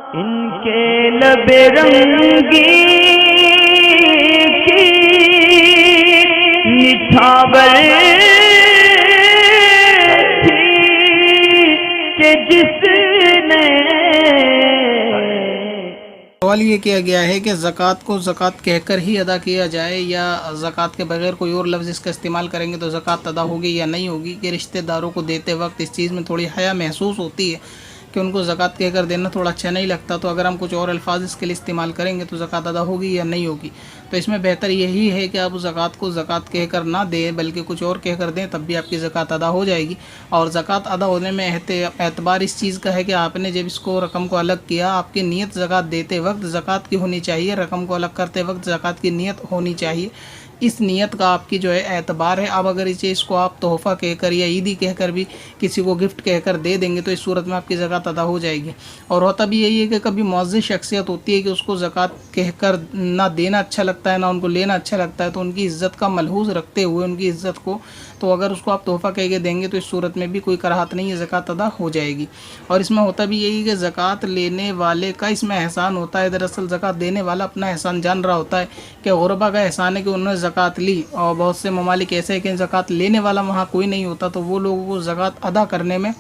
इनके लबे रंगी की निछावर थी कि जिसने। सवाल ये किया गया है कि ज़कात को ज़कात कहकर ही अदा किया जाए या ज़कात के बगैर कोई और लफ्ज़ इसका इस्तेमाल करेंगे तो ज़कात अदा होगी या नहीं होगी। कि रिश्तेदारों को देते वक्त इस चीज़ में थोड़ी हया महसूस होती है कि उनको ज़कात कहकर देना थोड़ा अच्छा नहीं लगता, तो अगर हम कुछ और अल्फाज इसके लिए इस्तेमाल करेंगे तो ज़कात अदा होगी या नहीं होगी। तो इसमें बेहतर यही है कि आप ज़कात को ज़कात कहकर ना दें बल्कि कुछ और कहकर दें, तब भी आपकी ज़कात अदा हो जाएगी। और ज़कात अदा होने में एतबार इस चीज़ का है कि आपने जब इसको रकम को अलग किया, आपकी नीयत ज़कात देते वक्त ज़कात की होनी चाहिए, रकम को अलग करते वक्त ज़कात की नीयत होनी चाहिए। इस नीयत का आपकी जो है एतबार है। अब अगर इस चीज़ को आप तोहफ़ा कहकर या ईदी कहकर भी किसी को गिफ्ट कहकर दे देंगे तो इस सूरत में आपकी ज़कात अदा हो जाएगी। और होता भी यही है कि कभी मुअज़्ज़िज़ शख्सियत होती है कि उसको ज़कात कहकर ना देना अच्छा लगता है ना उनको लेना अच्छा लगता है, तो उनकी इज़्ज़त का मलहूज़ रखते हुए उनकी इज़्ज़त को, तो अगर उसको आप तोहफ़ा कह के देंगे तो इस सूरत में भी कोई कराहत नहीं है, ज़कात अदा हो जाएगी। और इसमें होता भी यही कि ज़कात लेने वाले का इसमें एहसान होता है। दरअसल ज़कात देने वाला अपना एहसान जान रहा होता है कि गुरबा का एहसान है कि उन्होंने ज़कात ली, और बहुत से ममालिक ऐसे हैं कि ज़कात लेने वाला वहाँ कोई नहीं होता, तो वो लोगों को ज़कात अदा करने में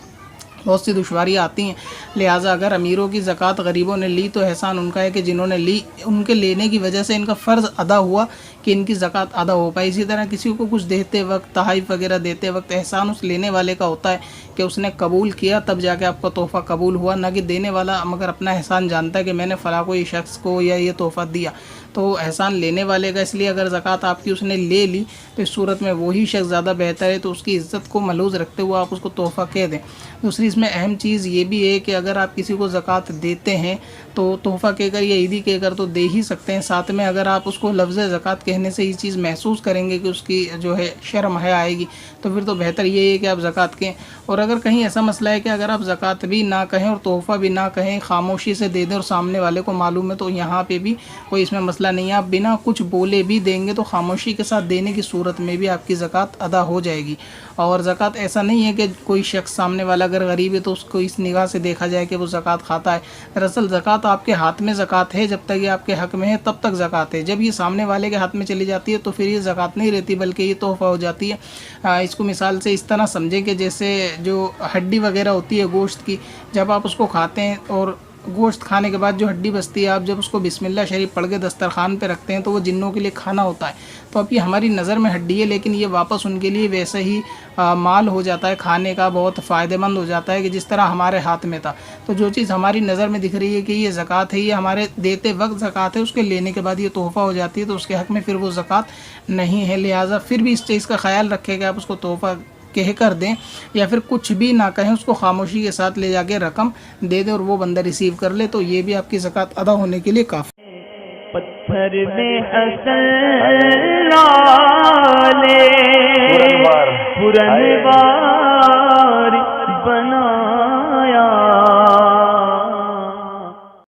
बहुत सी दुश्वारियाँ आती हैं। लिहाजा अगर अमीरों की ज़कात गरीबों ने ली तो एहसान उनका है कि जिन्होंने ली उनके लेने की वजह से इनका फ़र्ज़ अदा हुआ कि इनकी ज़कात अदा हो पाए। इसी तरह किसी को कुछ देते वक्त, तहाइफ़ वगैरह देते वक्त एहसान उस लेने वाले का होता है कि उसने कबूल किया तब जाके आपका तोहफ़ा कबूल हुआ, ना कि देने वाला मगर अपना एहसान जानता है कि मैंने फ़लाँ कोई शख्स को या ये तोहफ़ा दिया, तो एहसान लेने वाले का। इसलिए अगर ज़कात आपकी उसने ले ली तो इस सूरत में वही शख्स ज़्यादा बेहतर है, तो उसकी इज़्ज़त को मलूज़ रखते हुए आप उसको तोहफ़ा कह दें। दूसरी इसमें अहम चीज़ ये भी है कि अगर आप किसी को ज़कात देते हैं तो तोहफ़ा कहकर या ईदी कहकर तो दे ही सकते हैं, साथ में अगर आप उसको लफ्ज़ ज़कात कहने से ये चीज़ महसूस करेंगे कि उसकी जो है शर्म हया आएगी, तो फिर तो बेहतर ये है कि आप ज़कात कहें। और अगर कहीं ऐसा मसला है कि अगर आप ज़कात भी ना कहें और तोहफ़ा भी ना कहें, खामोशी से दे दें और सामने वाले को मालूम है, तो यहाँ पे भी कोई इसमें मसला नहीं है। आप बिना कुछ बोले भी देंगे तो खामोशी के साथ देने की सूरत में भी आपकी ज़कात अदा हो जाएगी। और ज़कात ऐसा नहीं है कि कोई शख्स सामने वाला अगर गरीब है तो उसको इस निगाह से देखा जाए कि वो ज़कात खाता है। दरअसल ज़कात आपके हाथ में ज़कात है, जब तक ये आपके हक़ में है तब तक ज़कात है। जब ये सामने वाले के हाथ में चली जाती है तो फिर ये ज़कात नहीं रहती बल्कि ये तोहफ़ा हो जाती है। इसको मिसाल से इस तरह समझें कि जैसे जो हड्डी वगैरह होती है गोश्त की, जब आप उसको खाते हैं और गोश्त खाने के बाद जो हड्डी बचती है, आप जब उसको बिस्मिल्लाह शरीफ पढ़ के दस्तरखान पे रखते हैं तो वो जिन्नों के लिए खाना होता है। तो अब ये हमारी नज़र में हड्डी है लेकिन ये वापस उनके लिए वैसे ही माल हो जाता है, खाने का बहुत फ़ायदेमंद हो जाता है कि जिस तरह हमारे हाथ में था। तो जो चीज़ हमारी नज़र में दिख रही है कि ये ज़कात है, ये हमारे देते वक्त ज़कात है, उसके लेने के बाद ये तोहफ़ा हो जाती है, तो उसके हक़ में फिर वो ज़कात नहीं है। लिहाजा फिर भी इस चीज़ का ख्याल रखें कि आप उसको तोहफ़ा कह कर दें या फिर कुछ भी ना कहें, उसको खामोशी के साथ ले जाके रकम दे दें और वो बंदा रिसीव कर ले, तो ये भी आपकी ज़कात अदा होने के लिए काफ़ी। पत्थर में हसन लाले पुरनवार